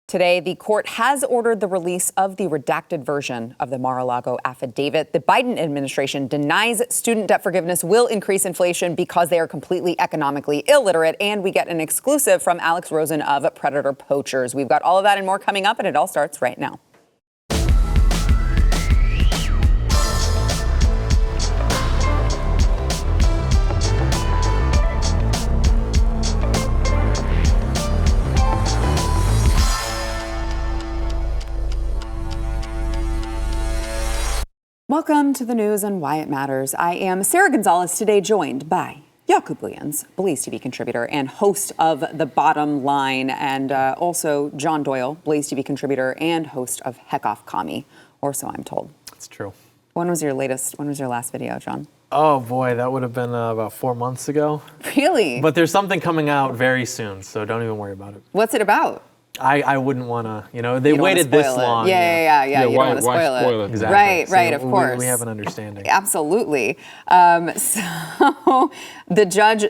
Today, the court has ordered the release of the redacted version of the Mar-A-Lago affidavit. The Biden administration denies student debt forgiveness will increase inflation because they are completely economically illiterate. And we get an exclusive from Alex Rosen of Predator Poachers. We've got all of that and more coming up, and it all starts right now. Welcome to the news and why it matters. I am Sarah Gonzalez, today joined by Jakub Williams, BlazeTV contributor and host of The Bottom Line, and also John Doyle, BlazeTV contributor and host of Heck Off Commie, or so I'm told. That's true. When was your last video, John? Oh boy, that would have been about 4 months ago. Really? But there's something coming out very soon, so don't even worry about it. What's it about? I wouldn't want to, they waited this long. Yeah. You don't want to spoil it. Exactly. Right, of course. We have an understanding. Absolutely. So the judge,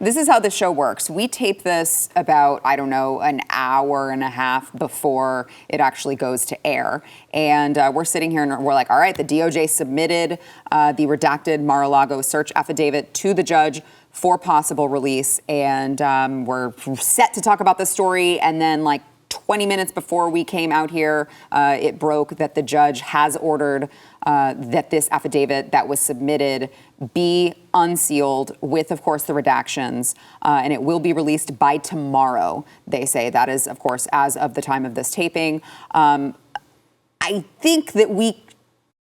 this is how the show works. We tape this about, an hour and a half before it actually goes to air. And we're sitting here and we're like, all right, the DOJ submitted the redacted Mar-A-Lago search affidavit to the judge for possible release. And we're set to talk about the story. And then 20 minutes before we came out here, it broke that the judge has ordered that this affidavit that was submitted be unsealed with, of course, the redactions, and it will be released by tomorrow, they say. That is, of course, as of the time of this taping. I think that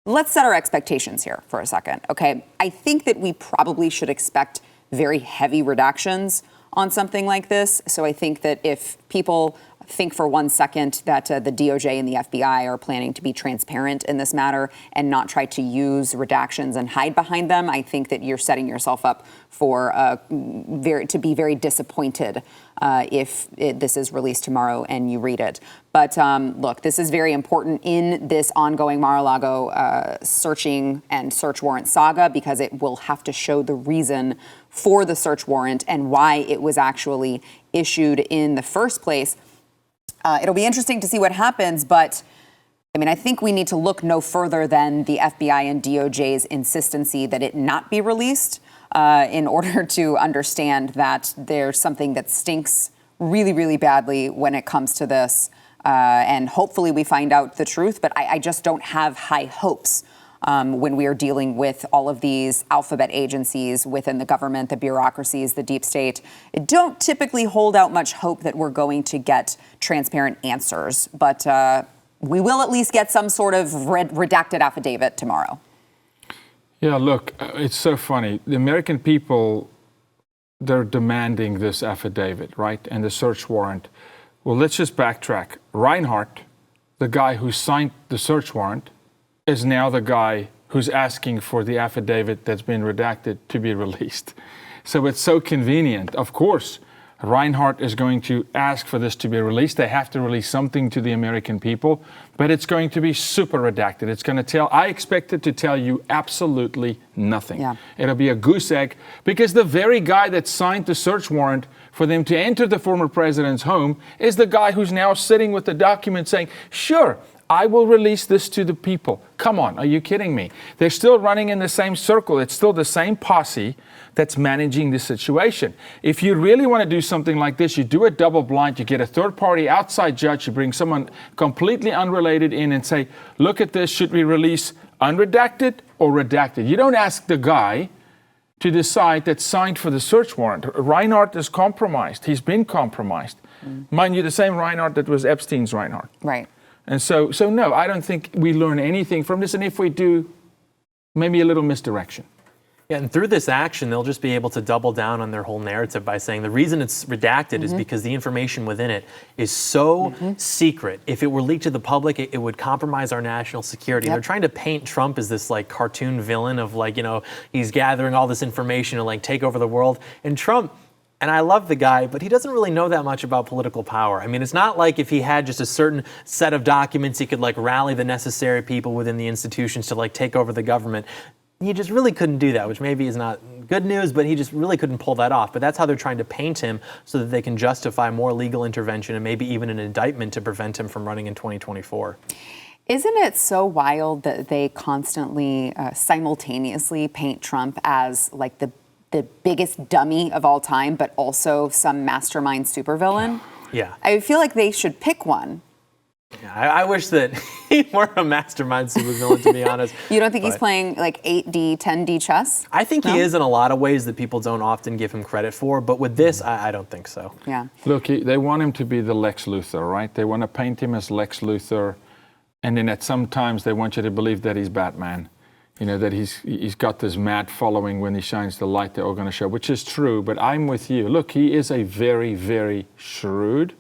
let's set our expectations here for a second, okay? I think that we probably should expect very heavy redactions on something like this. So I think that if people think for 1 second that the DOJ and the FBI are planning to be transparent in this matter and not try to use redactions and hide behind them, I think that you're setting yourself up for to be very disappointed if this is released tomorrow and you read it. But look, this is very important in this ongoing Mar-A-Lago searching and search warrant saga, because it will have to show the reason for the search warrant and why it was actually issued in the first place. It'll be interesting to see what happens, but I think we need to look no further than the FBI and DOJ's insistency that it not be released in order to understand that there's something that stinks really, really badly when it comes to this. And hopefully we find out the truth, but I just don't have high hopes when we are dealing with all of these alphabet agencies within the government, the bureaucracies, the deep state. Don't typically hold out much hope that we're going to get transparent answers, but we will at least get some sort of redacted affidavit tomorrow. Yeah, look, it's so funny. The American people, they're demanding this affidavit, right? And the search warrant. Well, let's just backtrack. Reinhardt, the guy who signed the search warrant, is now the guy who's asking for the affidavit that's been redacted to be released. So it's so convenient. Of course, Reinhardt is going to ask for this to be released. They have to release something to the American people, but it's going to be super redacted. It's going to I expect it to tell you absolutely nothing. Yeah. It'll be a goose egg, because the very guy that signed the search warrant for them to enter the former president's home is the guy who's now sitting with the document saying, sure, I will release this to the people. Come on, are you kidding me? They're still running in the same circle. It's still the same posse that's managing the situation. If you really want to do something like this, you do it double blind. You get a third-party outside judge. You bring someone completely unrelated in and say, look at this. Should we release unredacted or redacted? You don't ask the guy to decide that signed for the search warrant. Reinhardt is compromised. He's been compromised. Mind you, the same Reinhardt that was Epstein's Reinhardt. Right. And so no, I don't think we learn anything from this. And if we do, maybe a little misdirection. Yeah, and through this action, they'll just be able to double down on their whole narrative by saying the reason it's redacted is because the information within it is so secret. If it were leaked to the public, it would compromise our national security. They're trying to paint Trump as this cartoon villain of he's gathering all this information to take over the world. And Trump, and I love the guy, but he doesn't really know that much about political power. It's not like if he had just a certain set of documents, he could rally the necessary people within the institutions to take over the government. he just really couldn't do that, which maybe is not good news, but he just really couldn't pull that off. But that's how they're trying to paint him so that they can justify more legal intervention and maybe even an indictment to prevent him from running in 2024. Isn't it so wild that they constantly, simultaneously paint Trump as like the biggest dummy of all time, but also some mastermind supervillain? Yeah. I feel like they should pick one. Yeah, I wish that he were a mastermind supervillain, to be honest. You don't think he's playing like 8D, 10D chess? I think he is in a lot of ways that people don't often give him credit for, but with this, I don't think so. Yeah. Look, they want him to be the Lex Luthor, right? They want to paint him as Lex Luthor, and then at some times they want you to believe that he's Batman. You know, that he's got this mad following when he shines the light they're all going to show, which is true, but I'm with you. Look, he is a very, very shrewd,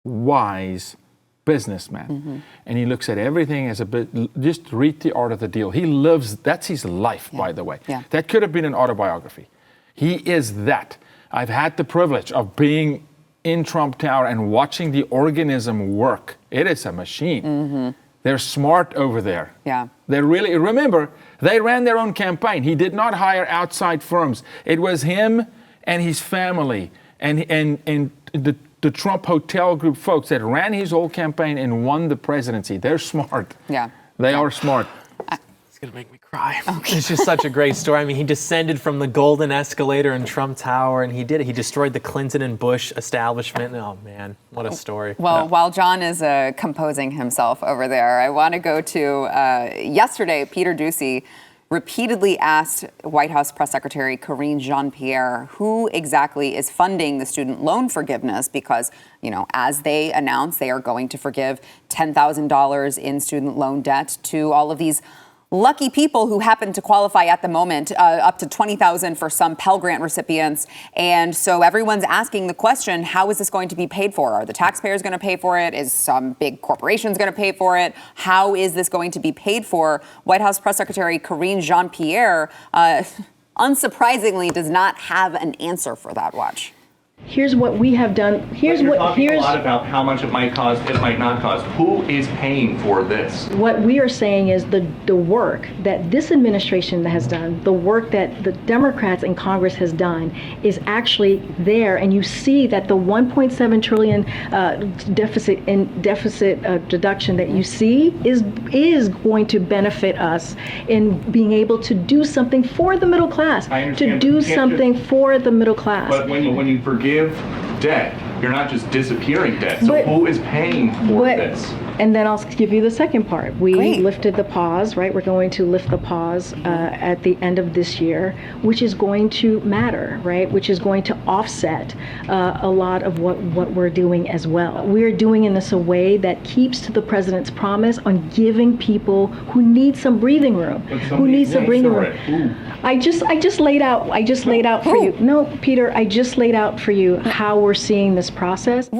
wise businessman. And he looks at everything as a bit, just read The Art of the Deal. He lives, that's his life, by the way. Yeah. That could have been an autobiography. He is that. I've had the privilege of being in Trump Tower and watching the organism work. It is a machine. They're smart over there. Yeah. They really, remember, they ran their own campaign. He did not hire outside firms. It was him and his family and the Trump Hotel Group folks that ran his whole campaign and won the presidency. They're smart. Yeah. They are smart. It's going to make me cry. Okay. It's just such a great story. I mean, he descended from the golden escalator in Trump Tower, and he did it. He destroyed the Clinton and Bush establishment. Oh, man, what a story. Well, while John is composing himself over there, I want to go to yesterday, Peter Doocy repeatedly asked White House Press Secretary Karine Jean-Pierre who exactly is funding the student loan forgiveness because, you know, as they announced, they are going to forgive $10,000 in student loan debt to all of these lucky people who happen to qualify at the moment, up to $20,000 for some Pell Grant recipients. And so everyone's asking the question, how is this going to be paid for? Are the taxpayers going to pay for it? Is some big corporations going to pay for it? How is this going to be paid for? White House Press Secretary Karine Jean-Pierre, unsurprisingly, does not have an answer for that. Watch. Here's what we have done. Here's a lot about how much it might cost, it might not cost. Who is paying for this? What we are saying is the work that this administration has done, the work that the Democrats in Congress has done is actually there, and you see that the 1.7 trillion deficit deduction that you see is going to benefit us in being able to do something for the middle class, to do something for the middle class. But when you forgive debt, you're not just disappearing debt. So who is paying for this? And then I'll give you the second part. We Great. lifted the pause, right? We're going to lift the pause at the end of this year, which is going to matter, right? Which is going to offset a lot of what we're doing as well. We're doing in this a way that keeps to the president's promise on giving people who need some breathing room, I just laid out for you. No, Peter, I just laid out for you how we're seeing this process.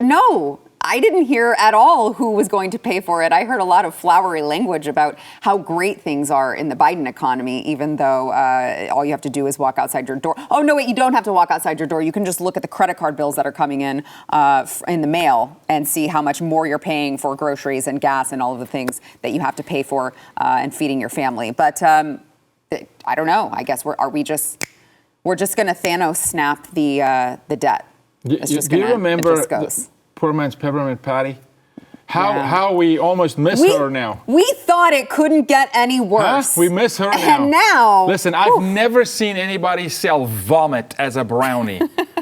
No, I didn't hear at all who was going to pay for it. I heard a lot of flowery language about how great things are in the Biden economy, even though all you have to do is walk outside your door. Oh, no, wait, you don't have to walk outside your door. You can just look at the credit card bills that are coming in the mail and see how much more you're paying for groceries and gas and all of the things that you have to pay for and feeding your family. But I don't know. I guess we're just going to Thanos snap the debt. Do you remember poor man's peppermint patty? How we almost miss her now. We thought it couldn't get any worse. Huh? We miss her now. And now. Listen, I've never seen anybody sell vomit as a brownie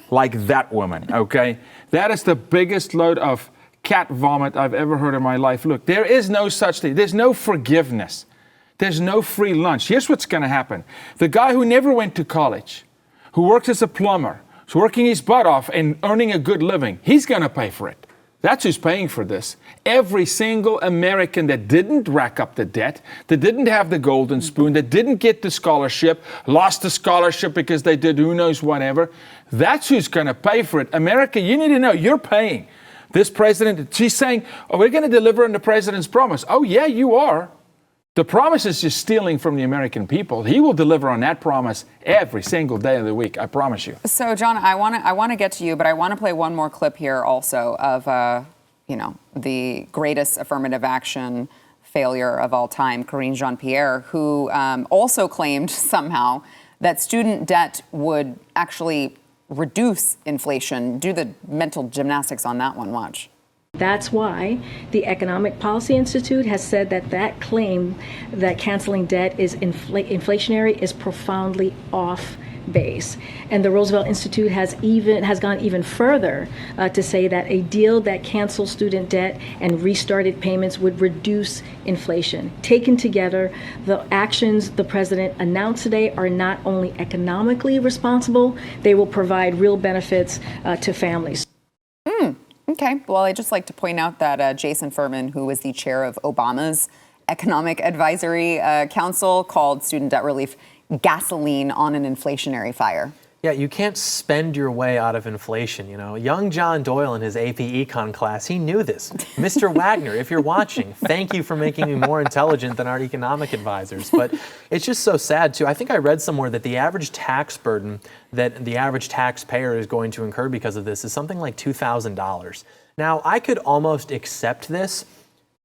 like that woman, okay? That is the biggest load of cat vomit I've ever heard in my life. Look, there is no such thing. There's no forgiveness. There's no free lunch. Here's what's going to happen. The guy who never went to college, who works as a plumber, who's working his butt off and earning a good living, he's going to pay for it. That's who's paying for this. Every single American that didn't rack up the debt, that didn't have the golden spoon, that didn't get the scholarship, lost the scholarship because they did who knows whatever, that's who's going to pay for it. America, you need to know, you're paying. This president, she's saying, oh, we're going to deliver on the president's promise. Oh, yeah, you are. The promise is just stealing from the American people. He will deliver on that promise every single day of the week. I promise you. So, John, I want to get to you, but I want to play one more clip here also of, the greatest affirmative action failure of all time, Karine Jean-Pierre, who also claimed somehow that student debt would actually reduce inflation. Do the mental gymnastics on that one, watch. That's why the Economic Policy Institute has said that that claim that canceling debt is inflationary is profoundly off base. And the Roosevelt Institute has gone even further to say that a deal that cancels student debt and restarted payments would reduce inflation. Taken together, the actions the president announced today are not only economically responsible, they will provide real benefits to families. Okay, well, I'd just like to point out that Jason Furman, who was the chair of Obama's Economic Advisory Council, called student debt relief gasoline on an inflationary fire. Yeah, you can't spend your way out of inflation, you know. Young John Doyle in his AP Econ class, he knew this. Mr. Wagner, if you're watching, thank you for making me more intelligent than our economic advisors. But it's just so sad, too. I think I read somewhere that the average tax burden that the average taxpayer is going to incur because of this is something like $2,000. Now, I could almost accept this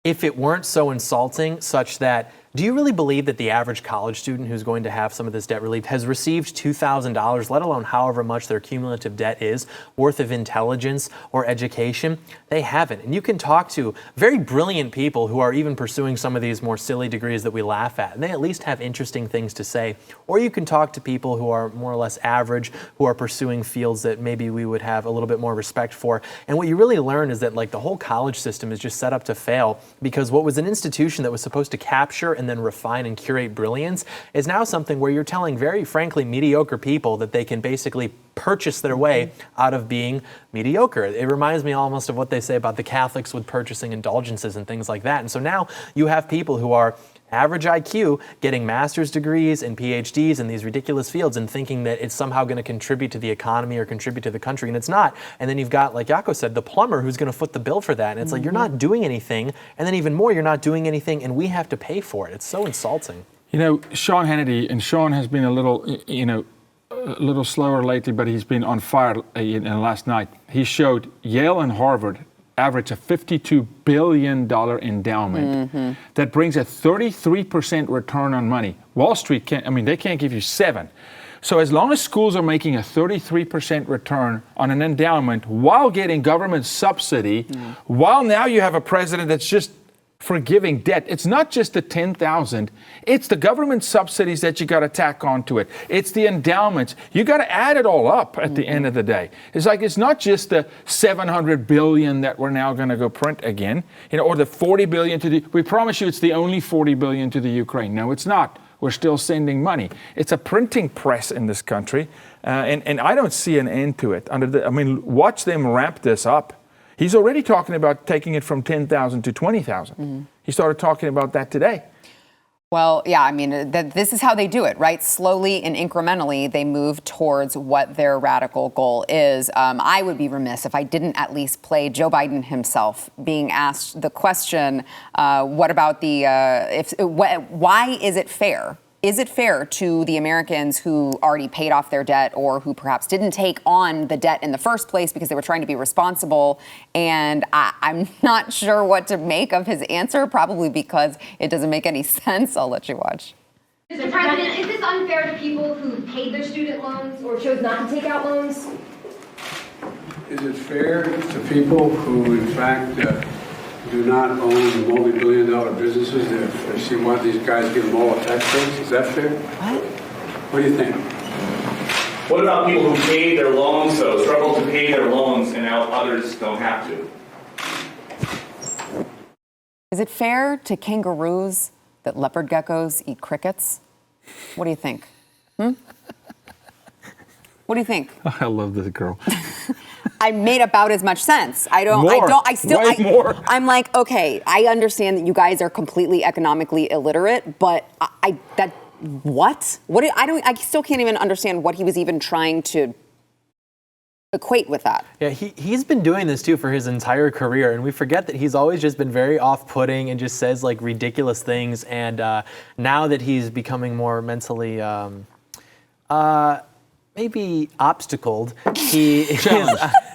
if it weren't so insulting, such that, do you really believe that the average college student who's going to have some of this debt relief has received $2,000, let alone however much their cumulative debt is, worth of intelligence or education? They haven't. And you can talk to very brilliant people who are even pursuing some of these more silly degrees that we laugh at, and they at least have interesting things to say. Or you can talk to people who are more or less average, who are pursuing fields that maybe we would have a little bit more respect for. And what you really learn is that, like, the whole college system is just set up to fail, because what was an institution that was supposed to capture and then refine and curate brilliance is now something where you're telling very frankly mediocre people that they can basically purchase their way out of being mediocre. It reminds me almost of what they say about the Catholics with purchasing indulgences and things like that. And so now you have people who are average IQ getting master's degrees and PhDs in these ridiculous fields and thinking that it's somehow going to contribute to the economy or contribute to the country, and it's not. And then you've got, like Jaco said, the plumber who's going to foot the bill for that. And it's like, you're not doing anything, and then even more, you're not doing anything, and we have to pay for it. It's so insulting. You know, Sean Hannity, and Sean has been a little slower lately, but he's been on fire last night. He showed Yale and Harvard average a $52 billion endowment that brings a 33% return on money. Wall Street they can't give you 7. So as long as schools are making a 33% return on an endowment while getting government subsidy, while now you have a president that's just forgiving debt. It's not just the $10,000. It's the government subsidies that you got to tack onto it. It's the endowments. You got to add it all up at the end of the day. It's like, it's not just the $700 billion that we're now going to go print again, or the $40 billion we promise you it's the only $40 billion to the Ukraine. No, it's not. We're still sending money. It's a printing press in this country, and I don't see an end to it. Watch them ramp this up. He's already talking about taking it from 10,000 to 20,000. He started talking about that today. Well, yeah, this is how they do it, right? Slowly and incrementally, they move towards what their radical goal is. I would be remiss if I didn't at least play Joe Biden himself being asked the question, what about why is it fair? Is it fair to the Americans who already paid off their debt or who perhaps didn't take on the debt in the first place because they were trying to be responsible? And I'm not sure what to make of his answer, probably because it doesn't make any sense. I'll let you watch. Mr. President, is this unfair to people who paid their student loans or chose not to take out loans? Is it fair to people who, in fact, do not own multi-billion-dollar businesses? They see why these guys give them all a tax breaks. Is that fair? What do you think? What about people who paid their loans, though, struggle to pay their loans, and now others don't have to? Is it fair to kangaroos that leopard geckos eat crickets? What do you think? What do you think? I love this girl. I made about as much sense. More. I'm like, okay, I understand that you guys are completely economically illiterate, but I still can't even understand what he was even trying to equate with that. Yeah, he's been doing this too for his entire career, and we forget that he's always just been very off-putting and just says like ridiculous things. And now that he's becoming more mentally maybe obstacled. He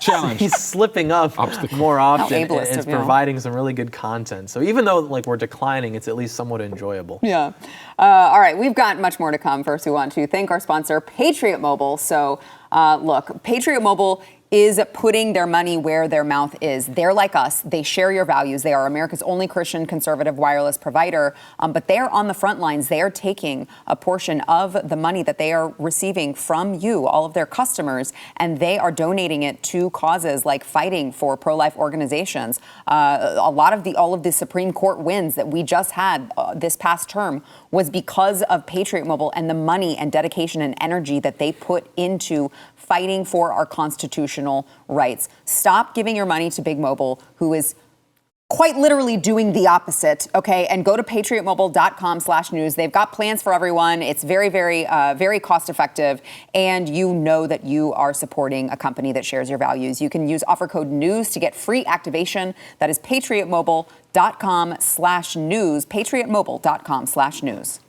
Challenged. He's slipping up more often. How ableist It's of you. providing some really good content. So even though like we're declining, it's at least somewhat enjoyable. Yeah. All right, we've got much more to come. First, we want to thank our sponsor, Patriot Mobile. So, look, Patriot Mobile is putting their money where their mouth is. They're like us. They share your values. They are America's only Christian conservative wireless provider, but they're on the front lines. They are taking a portion of the money that they are receiving from you, all of their customers, and they are donating it to causes like fighting for pro-life organizations. All of the Supreme Court wins that we just had this past term was because of Patriot Mobile and the money and dedication and energy that they put into fighting for our constitutional rights. Stop giving your money to Big Mobile, who is quite literally doing the opposite, okay? And go to patriotmobile.com/news. They've got plans for everyone. It's very, very cost effective. And you know that you are supporting a company that shares your values. You can use offer code NEWS to get free activation. That is patriotmobile.com/news, patriotmobile.com/news.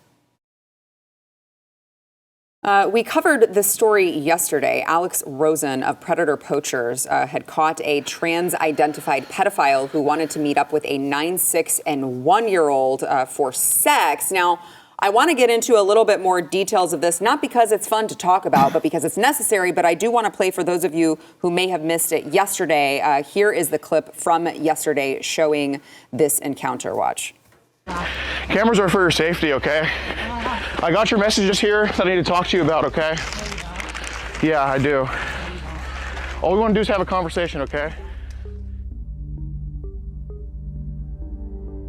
We covered this story yesterday. Alex Rosen of Predator Poachers had caught a trans-identified pedophile who wanted to meet up with a 9, 6, and 1-year-old for sex. Now, I want to get into a little bit more details of this, not because it's fun to talk about, but because it's necessary. But I do want to play for those of you who may have missed it yesterday. Here is the clip from yesterday showing this encounter. Watch. Cameras are for your safety, okay? I got your messages here that I need to talk to you about, okay? Yeah, I do. All we want to do is have a conversation, okay?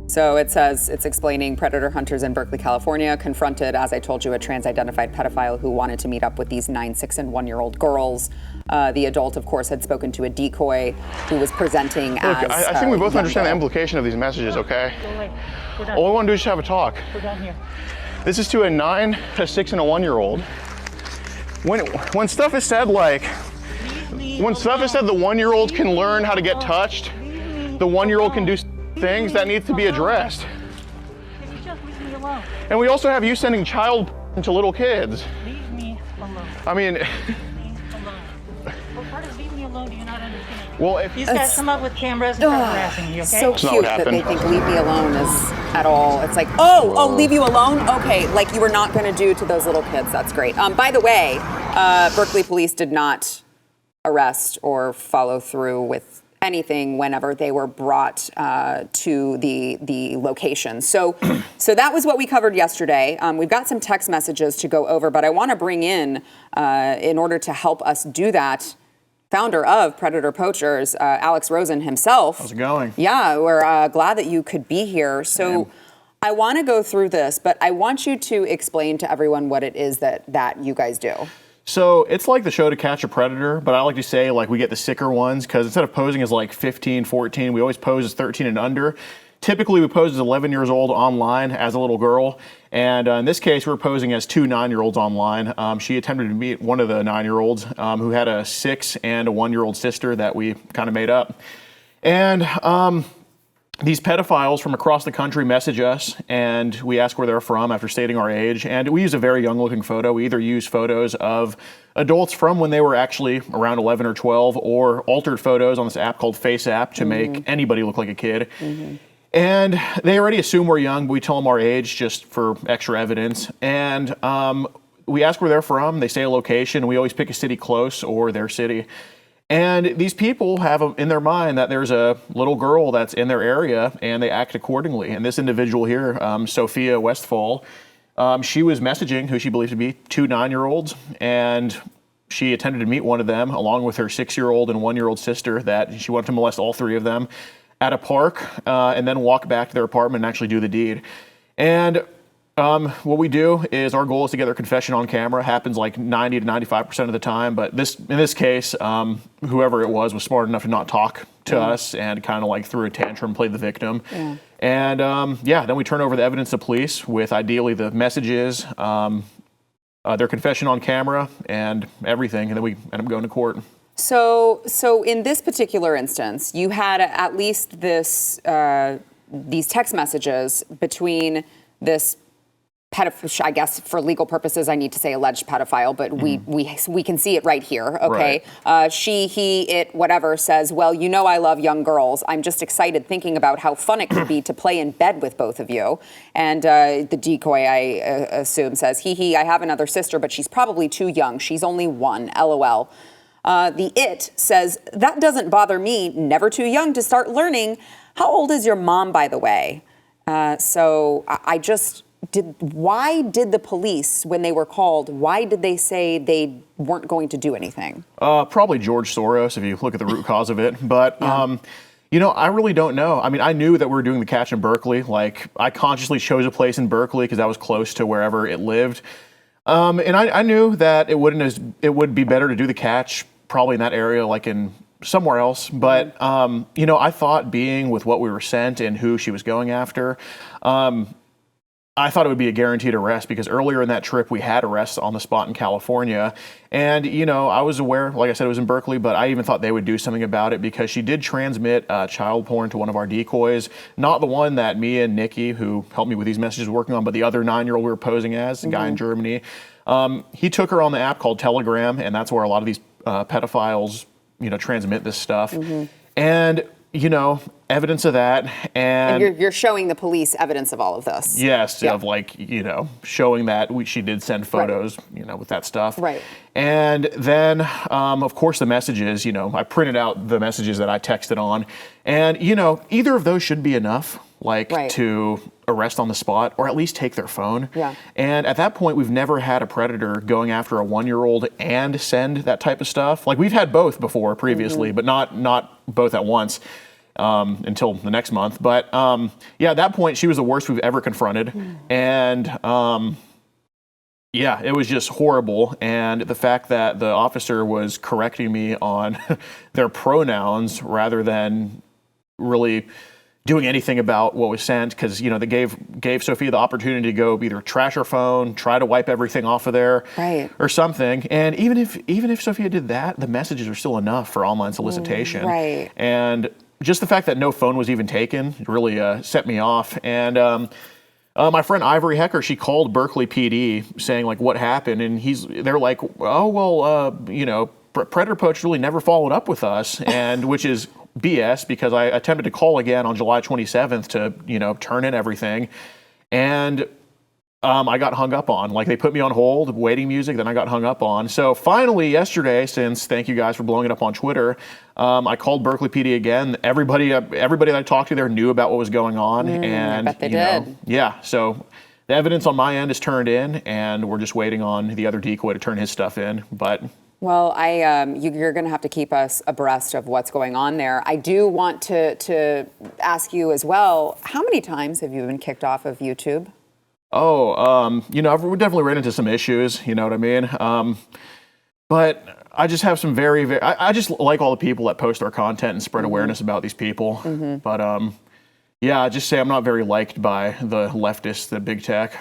So it says, it's explaining predator hunters in Berkeley, California, confronted, as I told you, a trans-identified pedophile who wanted to meet up with these 9, 6, and 1-year-old girls. The adult, of course, had spoken to a decoy who was presenting as I think we both understand the girl. implication of these messages, okay? All we want to do is just have a talk. This is to a 9, a 6, and a 1-year-old. When stuff is said like, when stuff is said the 1-year-old can learn how to get touched, the 1-year-old can do things that need to be addressed. And we also have you sending child to little kids. Leave me alone. I mean, Leave me alone. What part of leave me alone do you not understand? well, if These guys come up with cameras and start harassing you, okay? So That's not cute what that they happened. think leave me alone is at all. It's like, oh, leave you alone? Okay, like you were not going to do to those little kids. That's great. By the way, Berkeley police did not arrest or follow through with anything whenever they were brought to the location. So that was what we covered yesterday. We've got some text messages to go over, but I want to bring in order to help us do that, founder of Predator Poachers, Alex Rosen himself. how's it going? Yeah, we're glad that you could be here. So I want to go through this, but I want you to explain to everyone what it is that you guys do. So it's like the show To Catch a Predator, but I like to say like we get the sicker ones because instead of posing as like 15, 14, we always pose as 13 and under. Typically we pose as 11 years old online as a little girl. And in this case, we're posing as 2 9-year-olds online. She attempted to meet one of the 9-year-olds who had a 6 and a 1-year-old sister that we kind of made up. And these pedophiles from across the country message us, and we ask where they're from after stating our age. And we use a very young-looking photo. We either use photos of adults from when they were actually around 11 or 12, or altered photos on this app called Face App to make anybody look like a kid. And they already assume we're young, but we tell them our age just for extra evidence. And we ask where they're from. They say a location. We always pick a city close or their city. And these people have in their mind that there's a little girl that's in their area, and they act accordingly. And this individual here, Sophia Westfall, she was messaging who she believed to be 2 9-year-olds, and she attempted to meet one of them along with her 6-year-old and 1-year-old sister that she wanted to molest all 3 of them at a park and then walk back to their apartment and actually do the deed. And what we do is our goal is to get their confession on camera. Happens like 90 to 95% of the time, but in this case, whoever it was smart enough to not talk to us and kind of like threw a tantrum, played the victim. And then we turn over the evidence to police with ideally the messages, their confession on camera, and everything, and then we end up going to court. So in this particular instance, you had at least these text messages between this I guess for legal purposes, I need to say alleged pedophile, but we can see it right here, okay? She, he, it, whatever says, well, you know I love young girls. I'm just excited thinking about how fun it could be to play in bed with both of you. And the decoy, I assume, says, I have another sister, but she's probably too young. She's only 1, LOL. The it says, that doesn't bother me, never too young to start learning. How old is your mom, by the way? So I just... Why did the police, when they were called, why did they say they weren't going to do anything? Probably George Soros, if you look at the root cause of it. But, you know, I really don't know. I mean, I knew that we were doing the catch in Berkeley. Like, I consciously chose a place in Berkeley because that was close to wherever it lived. And I knew that it would be better to do the catch probably in that area, like in somewhere else. But, you know, I thought being with what we were sent and who she was going after, I thought it would be a guaranteed arrest because earlier in that trip we had arrests on the spot in California. And, you know, I was aware, like I said, it was in Berkeley, but I even thought they would do something about it because she did transmit child porn to one of our decoys. Not the one that me and Nikki, who helped me with these messages, were working on, but the other 9-year-old we were posing as, the guy in Germany. He took her on the app called Telegram, and that's where a lot of these pedophiles, you know, transmit this stuff. And, you know, evidence of that. And you're showing the police evidence of all of this. Yes, of like, you know, showing that she did send photos, you know, with that stuff. Right. And then, of course, the messages, you know, I printed out the messages that I texted on. And, you know, either of those should be enough, like, to arrest on the spot or at least take their phone. Yeah. And at that point, we've never had a predator going after a 1-year-old and send that type of stuff. Like, we've had both before previously, but not both at once. Until the next month. But yeah, at that point, she was the worst we've ever confronted. And yeah, it was just horrible. And the fact that the officer was correcting me on their pronouns rather than really doing anything about what was sent, because, you know, they gave Sophia the opportunity to go either trash her phone, try to wipe everything off of there, or something. And even if Sophia did that, the messages are still enough for online solicitation. And just the fact that no phone was even taken really set me off. And my friend Ivory Hecker, she called Berkeley PD saying, like, what happened? And they're like, oh, well, you know, Predator Poachers really never followed up with us, and which is BS because I attempted to call again on July 27th to, you know, turn in everything. And I got hung up on. Like, they put me on hold, waiting music, then I got hung up on. So finally yesterday, since thank you guys for blowing it up on Twitter, I called Berkeley PD again. Everybody that I talked to there knew about what was going on. And I bet they did. Yeah, so the evidence on my end is turned in, and we're just waiting on the other decoy to turn his stuff in. But well, you're going to have to keep us abreast of what's going on there. I do want to ask you as well, how many times have you been kicked off of YouTube? Oh, you know, we definitely ran into some issues, you know what I mean? But I just have some I just like all the people that post our content and spread awareness about these people. But yeah, I just say I'm not very liked by the leftists, the big tech.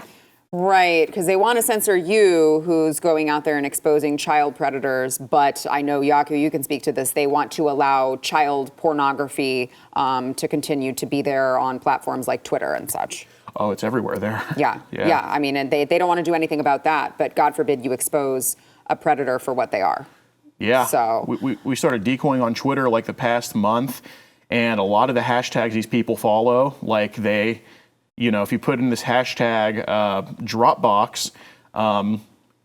Right, because they want to censor you, who's going out there and exposing child predators. But I know, Yaku, you can speak to this. They want to allow child pornography to continue to be there on platforms like Twitter and such. Oh, it's everywhere there. Yeah. I mean, and they don't want to do anything about that. But God forbid you expose a predator for what they are. Yeah. So we started decoying on Twitter like the past month, and a lot of the hashtags these people follow, like they, you know, if you put in this hashtag Dropbox,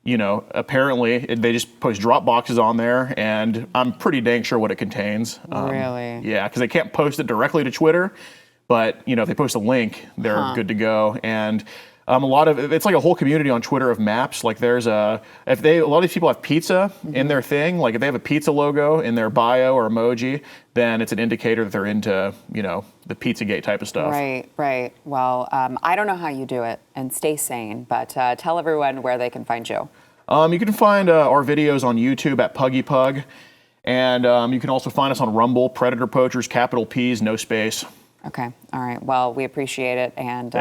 you know, apparently they just post drop boxes on there, and I'm pretty dang sure what it contains. Really? Yeah, because they can't post it directly to Twitter, but, you know, if they post a link, they're good to go. And it's like a whole community on Twitter of maps. Like there's a lot of these people have pizza in their thing. Like if they have a pizza logo in their bio or emoji, then it's an indicator that they're into, you know, the Pizzagate type of stuff. Right. Well, I don't know how you do it, and stay sane, but tell everyone where they can find you. You can find our videos on YouTube at Puggy Pug, and you can also find us on Rumble, Predator Poachers, capital P's, no space. Okay. All right. Well, we appreciate it. And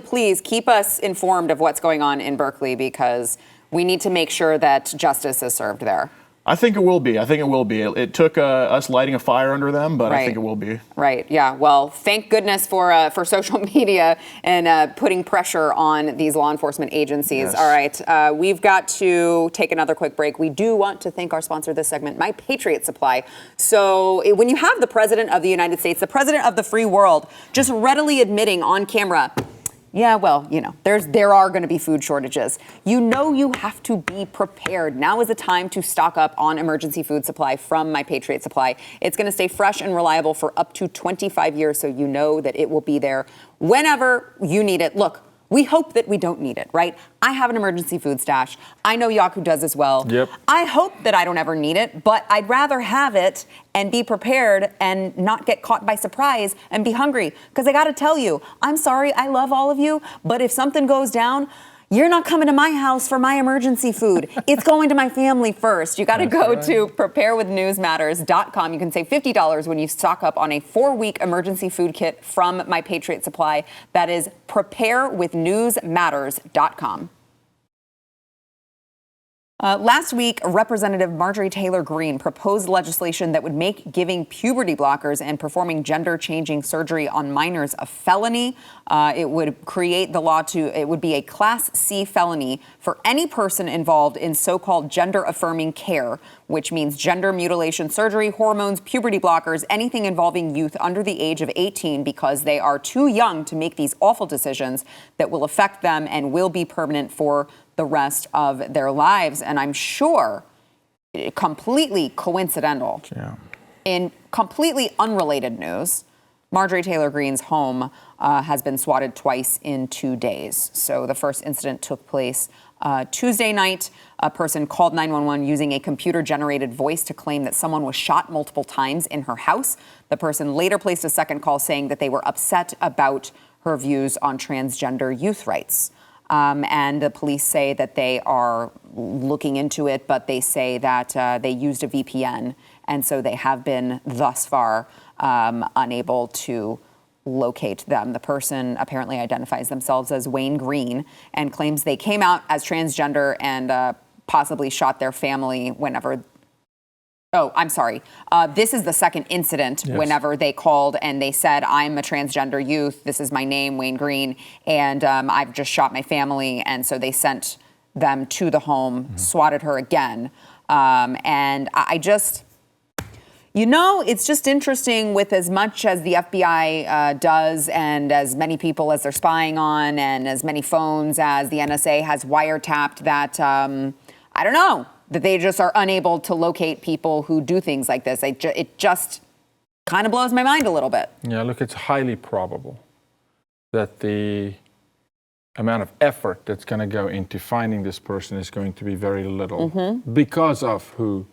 please keep us informed of what's going on in Berkeley, because we need to make sure that justice is served there. I think it will be. I think it will be. It took us lighting a fire under them, but I think it will be. Right. Yeah. Well, thank goodness for social media and putting pressure on these law enforcement agencies. Yes. All right. We've got to take another quick break. We do want to thank our sponsor of this segment, My Patriot Supply. So when you have the President of the United States, the President of the free world, just readily admitting on camera, yeah, well, there are going to be food shortages. You have to be prepared. Now is the time to stock up on emergency food supply from My Patriot Supply. It's going to stay fresh and reliable for up to 25 years, so you know that it will be there whenever you need it. Look, we hope that we don't need it, right? I have an emergency food stash. I know Yaku does as well. Yep. I hope that I don't ever need it, but I'd rather have it and be prepared and not get caught by surprise and be hungry. Because I got to tell you, I'm sorry, I love all of you, but if something goes down, you're not coming to my house for my emergency food. It's going to my family first. You got to go to preparewithnewsmatters.com. You can save $50 when you stock up on a 4-week emergency food kit from My Patriot Supply. That is preparewithnewsmatters.com. Last week, Representative Marjorie Taylor Greene proposed legislation that would make giving puberty blockers and performing gender-changing surgery on minors a felony. It would create the law it would be a Class C felony for any person involved in so-called gender-affirming care, which means gender mutilation surgery, hormones, puberty blockers, anything involving youth under the age of 18 because they are too young to make these awful decisions that will affect them and will be permanent for the rest of their lives. And I'm sure completely coincidental. Yeah. In completely unrelated news, Marjorie Taylor Greene's home has been swatted twice in 2 days. So the first incident took place Tuesday night. A person called 911 using a computer-generated voice to claim that someone was shot multiple times in her house. The person later placed a second call saying that they were upset about her views on transgender youth rights. And the police say that they are looking into it, but they say that they used a VPN, and so they have been thus far unable to locate them. The person apparently identifies themselves as Wayne Greene and claims they came out as transgender and possibly shot their family whenever. Oh, I'm sorry. This is the second incident. Yes. Whenever they called and they said, I'm a transgender youth. This is my name, Wayne Greene, and I've just shot my family. And so they sent them to the home, swatted her again. And I just, it's just interesting with as much as the FBI does and as many people as they're spying on and as many phones as the NSA has wiretapped that, I don't know, that they just are unable to locate people who do things like this. It just kind of blows my mind a little bit. Yeah, look, it's highly probable that the amount of effort that's going to go into finding this person is going to be very little because of who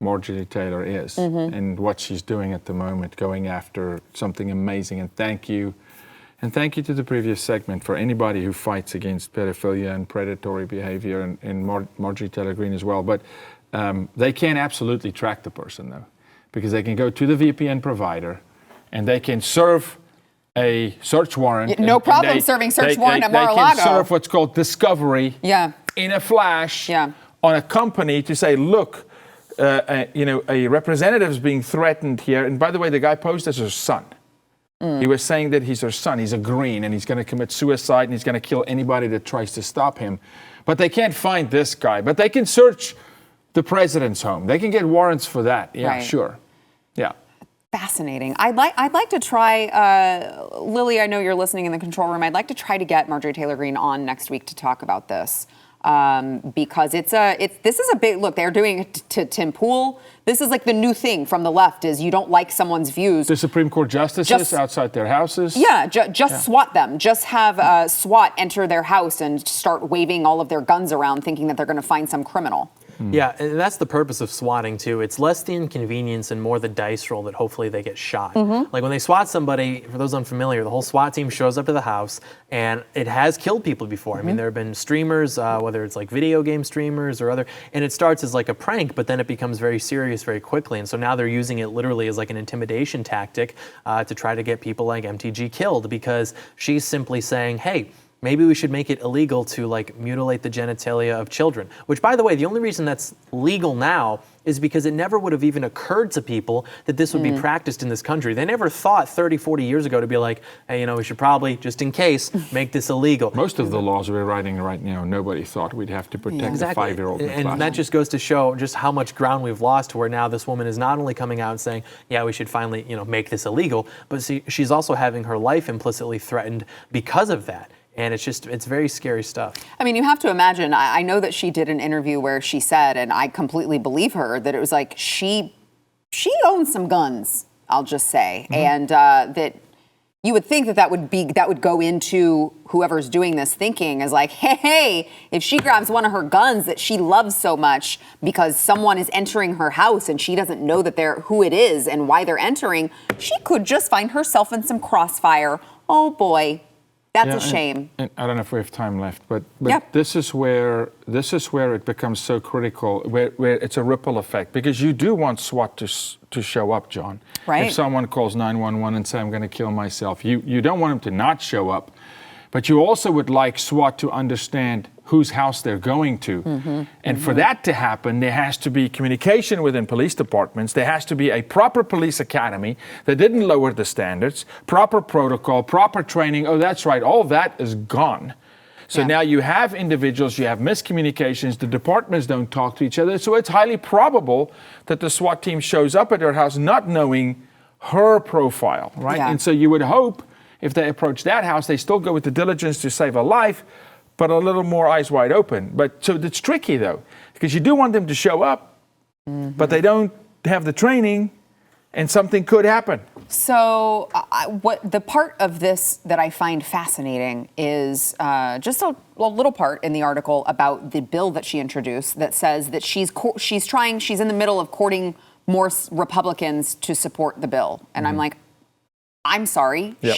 Marjorie Taylor is and what she's doing at the moment, going after something amazing. And thank you. And thank you to the previous segment for anybody who fights against pedophilia and predatory behavior and Marjorie Taylor Greene as well. But they can absolutely track the person, though, because they can go to the VPN provider and they can serve a search warrant. No problem serving search warrant at Mar-A-Lago. They can serve what's called discovery in a flash on a company to say, look, a representative is being threatened here. And by the way, the guy posed as her son. He was saying that he's her son, he's a Green, and he's going to commit suicide and he's going to kill anybody that tries to stop him. But they can't find this guy. But they can search the president's home. They can get warrants for that. Yeah, right. Sure. Yeah. Fascinating. I'd like to try, Lily, I know you're listening in the control room. I'd like to try to get Marjorie Taylor Greene on next week to talk about this. Because this is a big, look, they're doing it to Tim Pool. This is like the new thing from the left is you don't like someone's views. The Supreme Court justices outside their houses. Yeah, just swat them. Just have SWAT enter their house and start waving all of their guns around thinking that they're going to find some criminal. Yeah, and that's the purpose of swatting, too. It's less the inconvenience and more the dice roll that hopefully they get shot. Like when they swat somebody, for those unfamiliar, the whole SWAT team shows up to the house, and it has killed people before. I mean, there have been streamers, whether it's like video game streamers or other, and it starts as like a prank, but then it becomes very serious very quickly. And so now they're using it literally as like an intimidation tactic to try to get people like MTG killed because she's simply saying, hey, maybe we should make it illegal to like mutilate the genitalia of children. Which, by the way, the only reason that's legal now is because it never would have even occurred to people that this would be practiced in this country. They never thought 30, 40 years ago to be like, hey, you know, we should probably, just in case, make this illegal. Most of the laws we're writing right now, nobody thought we'd have to protect a 5-year-old in the class. And that just goes to show just how much ground we've lost, to where now this woman is not only coming out and saying, yeah, we should finally, you know, make this illegal, but she's also having her life implicitly threatened because of that. And it's very scary stuff. I mean, you have to imagine, I know that she did an interview where she said, and I completely believe her, that it was like she owns some guns, I'll just say. And that you would think that would go into whoever's doing this thinking as like, hey, if she grabs one of her guns that she loves so much because someone is entering her house and she doesn't know that who it is and why they're entering, she could just find herself in some crossfire. Oh boy. That's a shame. And I don't know if we have time left, but this is where it becomes so critical, where it's a ripple effect, because you do want SWAT to show up, John. Right. If someone calls 911 and say, I'm going to kill myself, you don't want them to not show up, but you also would like SWAT to understand whose house they're going to. And for that to happen, there has to be communication within police departments. There has to be a proper police academy that didn't lower the standards, proper protocol, proper training. Oh, that's right. All that is gone. So now you have individuals, you have miscommunications, the departments don't talk to each other. So it's highly probable that the SWAT team shows up at her house not knowing her profile, right? Yeah. And so you would hope if they approach that house, they still go with the diligence to save a life, but a little more eyes wide open. But so it's tricky though, because you do want them to show up, but they don't have the training, and something could happen. So what the part of this that I find fascinating is just a little part in the article about the bill that she introduced that says that she's in the middle of courting more Republicans to support the bill. And I'm like, I'm sorry. Yep.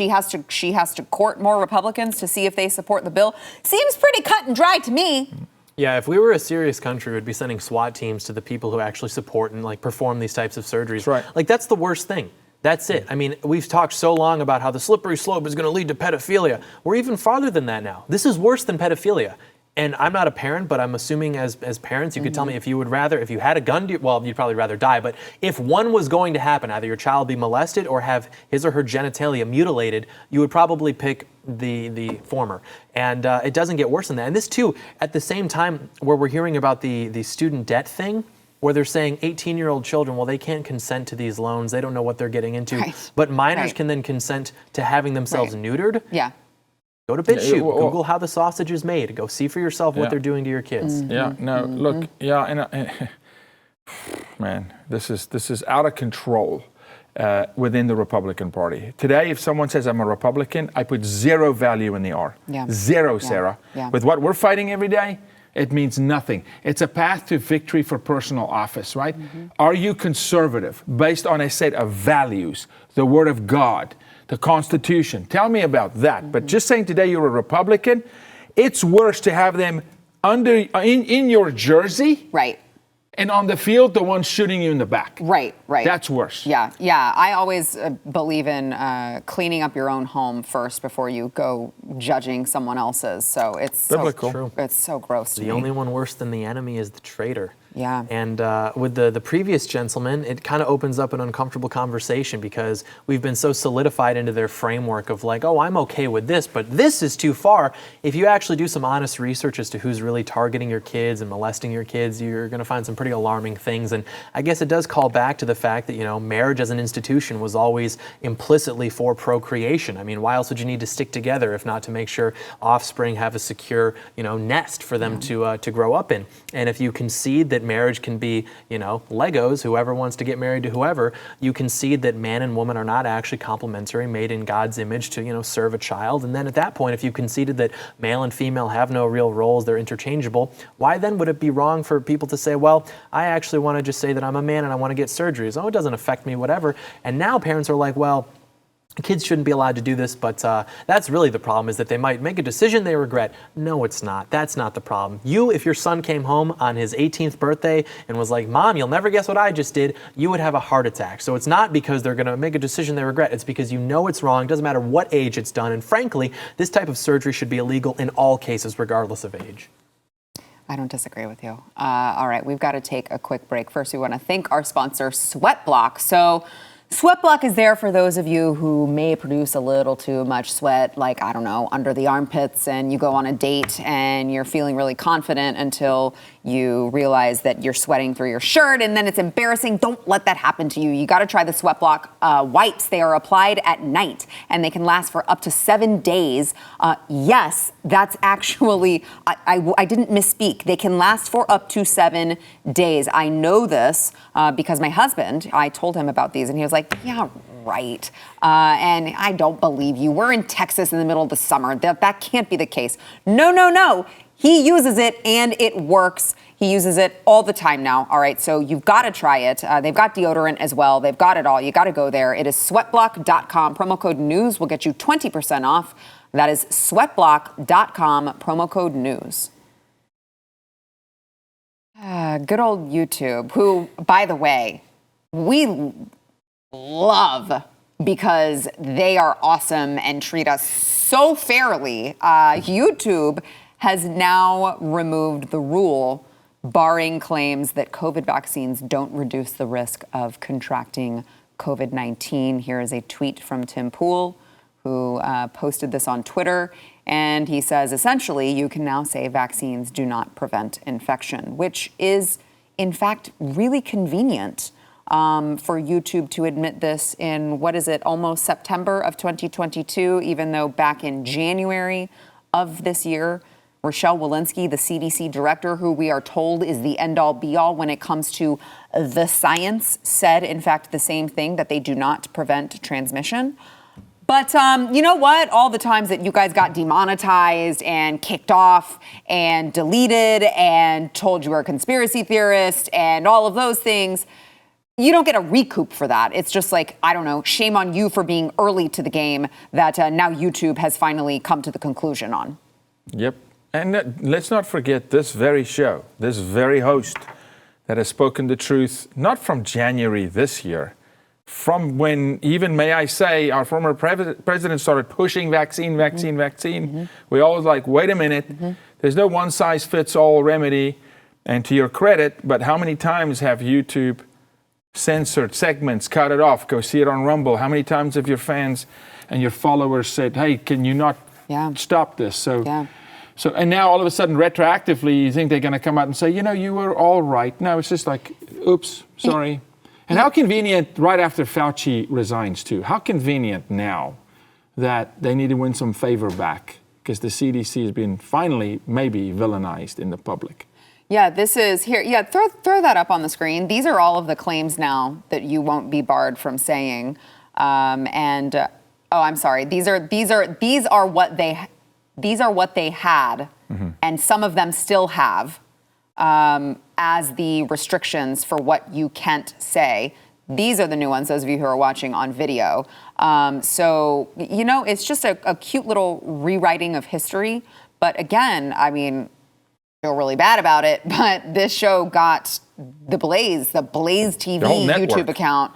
She has to court more Republicans to see if they support the bill. Seems pretty cut and dry to me. Yeah, if we were a serious country, we'd be sending SWAT teams to the people who actually support and like perform these types of surgeries. That's right. Like that's the worst thing. That's it. I mean, we've talked so long about how the slippery slope is going to lead to pedophilia. We're even farther than that now. This is worse than pedophilia. And I'm not a parent, but I'm assuming as parents, you could tell me if you had a gun, well, you'd probably rather die. But if one was going to happen, either your child be molested or have his or her genitalia mutilated, you would probably pick the former. And it doesn't get worse than that. And this too, at the same time where we're hearing about the student debt thing, where they're saying 18-year-old children, well, they can't consent to these loans. They don't know what they're getting into. Right. But minors Right. can then consent to having themselves neutered. Yeah. Go to BitChute, Google how the sausage is made. Go see for yourself what they're doing to your kids. Yeah, no, look, and man, this is out of control within the Republican Party. Today, if someone says I'm a Republican, I put zero value in the R. Yeah. Zero, Yeah. Sarah. Yeah. With what we're fighting every day, it means nothing. It's a path to victory for personal office, right? Are you conservative based on a set of values, the Word of God, the Constitution? Tell me about that. But just saying today you're a Republican, it's worse to have them in your jersey, Right. and on the field, the one shooting you in the back. Right. That's worse. Yeah. I always believe in cleaning up your own home first before you go judging someone else's. So it's Biblical. It's so gross to me. The only one worse than the enemy is the traitor. Yeah. And with the previous gentleman, it kind of opens up an uncomfortable conversation because we've been so solidified into their framework of like, oh, I'm okay with this, but this is too far. If you actually do some honest research as to who's really targeting your kids and molesting your kids, you're going to find some pretty alarming things. And I guess it does call back to the fact that, you know, marriage as an institution was always implicitly for procreation. I mean, why else would you need to stick together if not to make sure offspring have a secure, you know, nest for them to grow up in? And if you concede that marriage can be, you know, Legos, whoever wants to get married to whoever, you concede that man and woman are not actually complementary, made in God's image to, you know, serve a child. And then at that point, if you conceded that male and female have no real roles, they're interchangeable, why then would it be wrong for people to say, well, I actually want to just say that I'm a man and I want to get surgeries. Oh, it doesn't affect me, whatever. And now parents are like, well, Kids shouldn't be allowed to do this, but that's really the problem, is that they might make a decision they regret. No, it's not. That's not the problem. If your son came home on his 18th birthday and was like, Mom, you'll never guess what I just did, you would have a heart attack. So it's not because they're going to make a decision they regret. It's because you know it's wrong. It doesn't matter what age it's done. And frankly, this type of surgery should be illegal in all cases, regardless of age. I don't disagree with you. All right, we've got to take a quick break. First, we want to thank our sponsor, SweatBlock. So SweatBlock is there for those of you who may produce a little too much sweat, like, I don't know, under the armpits, and you go on a date and you're feeling really confident until you realize that you're sweating through your shirt, and then it's embarrassing. Don't let that happen to you. You got to try the SweatBlock wipes. They are applied at night, and they can last for up to 7 days. Yes, that's actually, I didn't misspeak. They can last for up to 7 days. I know this because my husband, I told him about these, and he was like, yeah, right. And I don't believe you. We're in Texas in the middle of the summer. That can't be the case. No. He uses it and it works. He uses it all the time now. All right, so you've got to try it. They've got deodorant as well. They've got it all. You got to go there. It is sweatblock.com. Promo code news will get you 20% off. That is sweatblock.com. Promo code news. Good old YouTube, who, by the way, we love because they are awesome and treat us so fairly. YouTube has now removed the rule barring claims that COVID vaccines don't reduce the risk of contracting COVID-19. Here is a tweet from Tim Pool, who posted this on Twitter. And he says, essentially, you can now say vaccines do not prevent infection, which is, in fact, really convenient for YouTube to admit this in, almost September of 2022, even though back in January of this year, Rochelle Walensky, the CDC director, who we are told is the end-all be-all when it comes to the science, said, in fact, the same thing, that they do not prevent transmission. But you know what? All the times that you guys got demonetized and kicked off and deleted and told you were a conspiracy theorist and all of those things, you don't get a recoup for that. It's just like, I don't know, shame on you for being early to the game that now YouTube has finally come to the conclusion on. Yep. And let's not forget this very show, this very host that has spoken the truth, not from January this year, from when even, may I say, our former president started pushing vaccine. Mm-hmm. We always like, wait a minute, there's no one-size-fits-all remedy. And to your credit, but how many times have YouTube censored segments, cut it off, go see it on Rumble? How many times have your fans and your followers said, hey, can you not stop this? So, and now all of a sudden, retroactively, you think they're going to come out and say, you were all right. No, it's just like, oops, sorry. And how convenient, right after Fauci resigns too, how convenient now that they need to win some favor back because the CDC has been finally maybe villainized in the public. Yeah, this is here. Yeah, throw that up on the screen. These are all of the claims now that you won't be barred from saying. Oh, I'm sorry. These are what they had, and some of them still have as the restrictions for what you can't say. These are the new ones, those of you who are watching on video. So, it's just a cute little rewriting of history. But again, I mean, I feel really bad about it, but this show got the BlazeTV YouTube account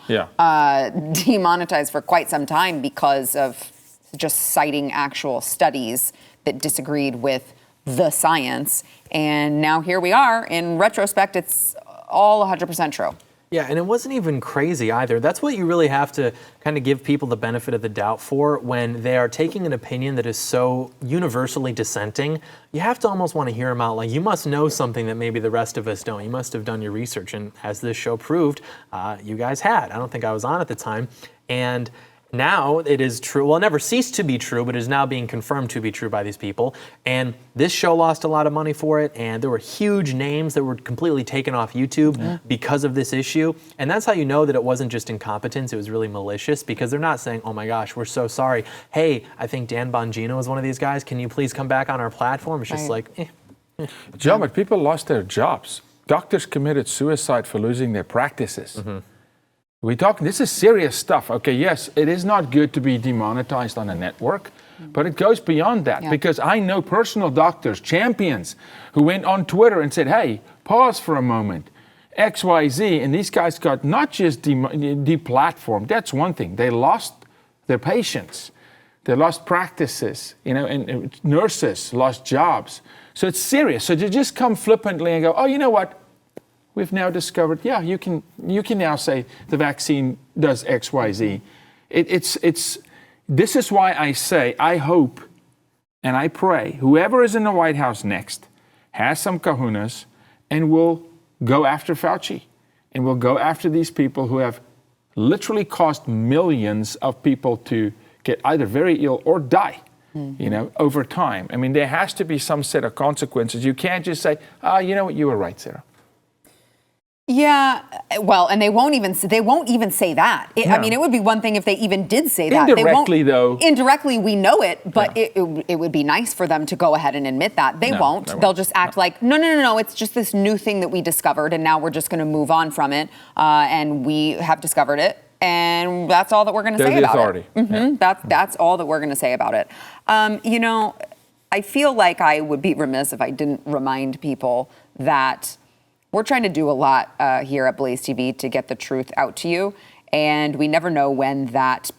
demonetized for quite some time because of just citing actual studies that disagreed with the science. And now here we are. In retrospect, it's all 100% true. Yeah, and it wasn't even crazy either. That's what you really have to kind of give people the benefit of the doubt for when they are taking an opinion that is so universally dissenting. You have to almost want to hear them out. Like, you must know something that maybe the rest of us don't. You must have done your research. And as this show proved, you guys had. I don't think I was on at the time. And now it is true. Well, it never ceased to be true, but it is now being confirmed to be true by these people. And this show lost a lot of money for it, and there were huge names that were completely taken off YouTube because of this issue. And that's how you know that it wasn't just incompetence, it was really malicious, because they're not saying, oh my gosh, we're so sorry. Hey, I think Dan Bongino is one of these guys. Can you please come back on our platform? It's just like, Joe, but people lost their jobs. Doctors committed suicide for losing their practices. We're talking, this is serious stuff. Okay, yes, it is not good to be demonetized on a network, but it goes beyond that because I know personal doctors, champions, who went on Twitter and said, hey, pause for a moment, XYZ, and these guys got not just deplatformed, that's one thing. They lost their patients. They lost practices, and nurses lost jobs. So it's serious. So to just come flippantly and go, oh, you know what? We've now discovered, you can now say the vaccine does X, Y, Z. This is why I say, I hope and I pray whoever is in the White House next has some kahunas and will go after Fauci and will go after these people who have literally caused millions of people to get either very ill or die, over time. I mean, there has to be some set of consequences. You can't just say, you know what, you were right, Sarah. Yeah, well, and they won't even say that. No. I mean, it would be one thing if they even did say that. Indirectly, though. Indirectly, we know it, but it would be nice for them to go ahead and admit that. They won't. They'll just act like, no, it's just this new thing that we discovered, and now we're just going to move on from it, and we have discovered it, and that's all that we're going to say about authority. it. Mm-hmm. That's all that we're going to say about it. I feel like I would be remiss if I didn't remind people that we're trying to do a lot here at Blaze TV to get the truth out to you, and we never know when that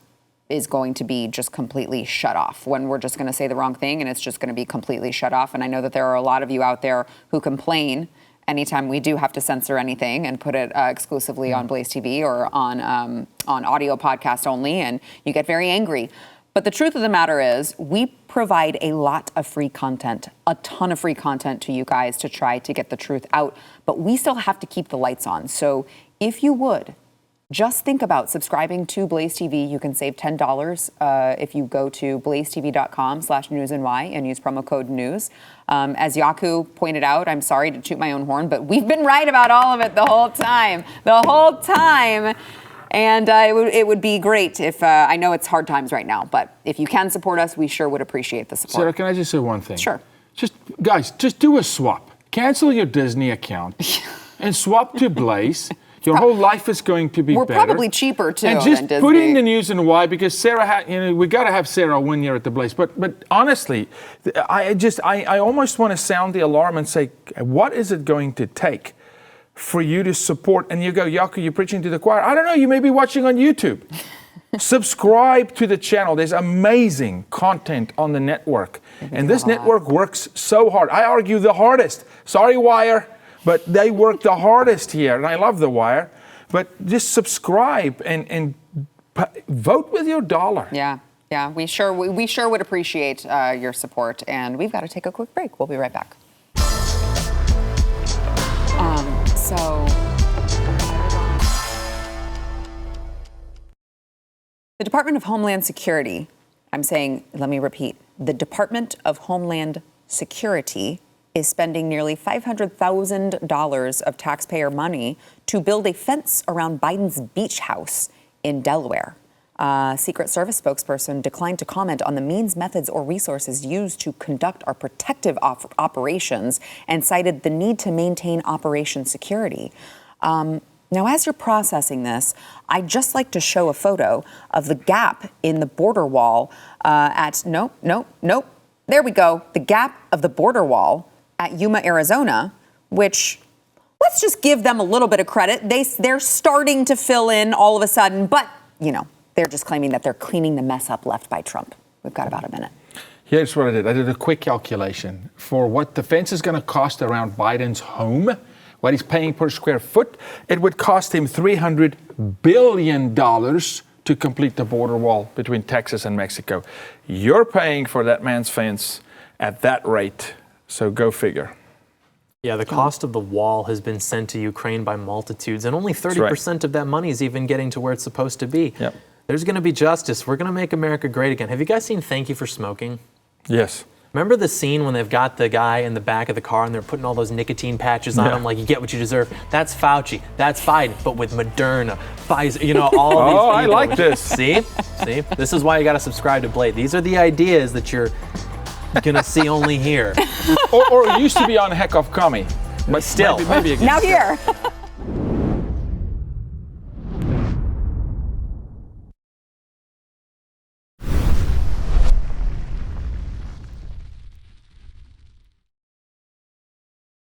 is going to be just completely shut off, when we're just going to say the wrong thing and it's just going to be completely shut off. And I know that there are a lot of you out there who complain anytime we do have to censor anything and put it exclusively on Blaze TV or on audio podcast only, and you get very angry. But the truth of the matter is, we provide a lot of free content, a ton of free content to you guys to try to get the truth out, but we still have to keep the lights on. So if you would, just think about subscribing to Blaze TV. You can save $10 if you go to blazetv.com/newsny and use promo code news. As Yaku pointed out, I'm sorry to toot my own horn, but we've been right about all of it the whole time. And it would be great if, I know it's hard times right now, but if you can support us, we sure would appreciate the support. Sarah, can I just say one thing? Sure. Guys, just do a swap. Cancel your Disney account and swap to Blaze. Your whole life is going to be better. We're probably cheaper, too, and just than Disney. put in the news and why, because Sarah we got to have Sarah win here at the Blaze. But honestly, I almost want to sound the alarm and say, what is it going to take for you to support? And you go, Yaku, you're preaching to the choir. I don't know, you may be watching on YouTube. Subscribe to the channel. There's amazing content on the network. And this network works so hard. I argue the hardest. Sorry, Wire, but they work the hardest here. And I love the Wire. But just subscribe and vote with your dollar. Yeah, we sure would appreciate your support. And we've got to take a quick break. We'll be right back. The Department of Homeland Security, let me repeat, the Department of Homeland Security is spending nearly $500,000 of taxpayer money to build a fence around Biden's beach house in Delaware. Secret Service spokesperson declined to comment on the means, methods, or resources used to conduct our protective operations and cited the need to maintain operation security. Now, as you're processing this, I'd just like to show a photo of the gap in the border wall there we go. The gap of the border wall at Yuma, Arizona, which, let's just give them a little bit of credit. They're starting to fill in all of a sudden, but, they're just claiming that they're cleaning the mess up left by Trump. We've got about a minute. Here's what I did. I did a quick calculation for what the fence is going to cost around Biden's home, what he's paying per square foot. It would cost him $300 billion to complete the border wall between Texas and Mexico. You're paying for that man's fence at that rate, so go figure. Yeah, the cost of the wall has been sent to Ukraine by multitudes, and only 30% of that money is even getting to where it's supposed to be. Yep. There's going to be justice. We're going to make America great again. Have you guys seen Thank You for Smoking? Yes. Remember the scene when they've got the guy in the back of the car and they're putting all those nicotine patches on him, like you get what you deserve? That's Fauci. That's Biden, but with Moderna, Pfizer, all these. Oh, I like this. See? This is why you got to subscribe to Blaze. These are the ideas that you're going to see only here. or it used to be on Heck of Commie. But still. Maybe again. Now here.